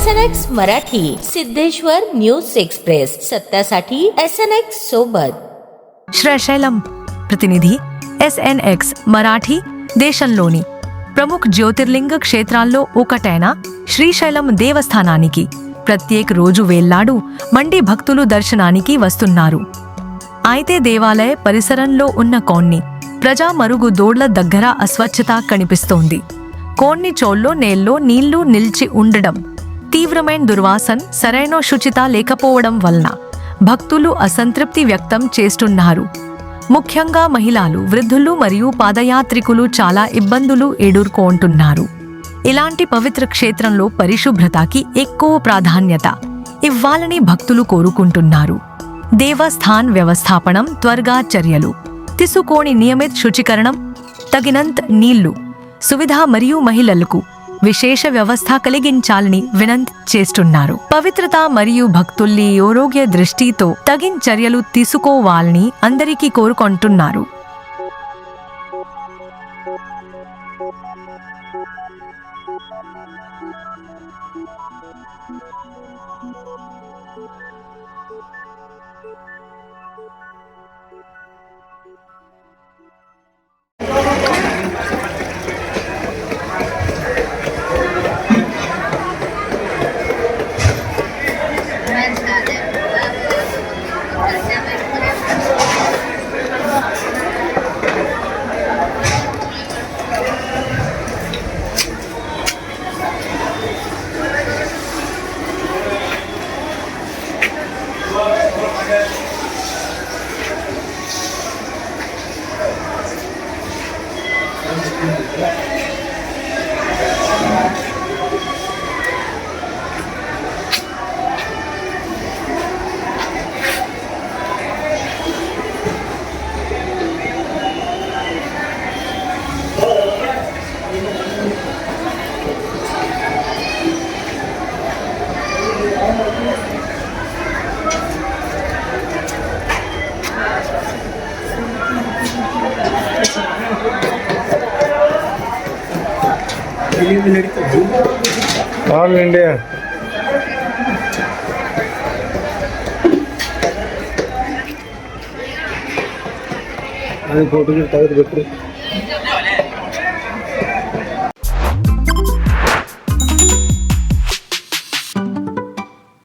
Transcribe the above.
SNX Marathi, Siddheshwar news express, सत्यासाठी SNX सोबत. శ్రీశైలం ప్రతినిధి SNX మరాఠీ దేశంలోని ప్రముఖ జ్యోతిర్లింగ క్షేత్రాల్లో ఒకటైన శ్రీశైలం దేవస్థానానికి ప్రత్యేక రోజు వేళ్లాడు మండి భక్తులు దర్శనానికి వస్తున్నారు. అయితే దేవాలయ పరిసరంలో ఉన్న కొన్ని ప్రజా మరుగుదొడ్ల దగ్గర అస్వచ్ఛత కనిపిస్తోంది. కొన్ని చోళ్ళలో నేల్లో నీళ్లు నిల్చి ఉండడం, తీవ్రమైన దుర్వాసన, సరైన శుచిత లేకపోవడం వలన భక్తులు అసంతృప్తి వ్యక్తం చేస్తున్నారు. ముఖ్యంగా మహిళలు, వృద్ధులు మరియు పాదయాత్రికులు చాలా ఇబ్బందులు ఎదుర్కొంటున్నారు. ఇలాంటి పవిత్ర క్షేత్రంలో పరిశుభ్రతకి ఎక్కువ ప్రాధాన్యత ఇవ్వాలని భక్తులు కోరుకుంటున్నారు. దేవస్థాన్ వ్యవస్థాపనం త్వరగా చర్యలు తీసుకొని నియమిత శుచీకరణం, తగినంత నీళ్లు, సువిధ మరియు మహిళలకు విశేష వ్యవస్థ కలిగించాలని వినంతి చేస్తున్నారు. పవిత్రత మరియు భక్తుల్ని ఆరోగ్య దృష్టితో తగిన చర్యలు తీసుకోవాలని అందరికీ కోరుకుంటున్నారు. ఆల్ ఇండియా అది ఫోటో ತೆಗೆದು ಬಿಟ್ರಿ.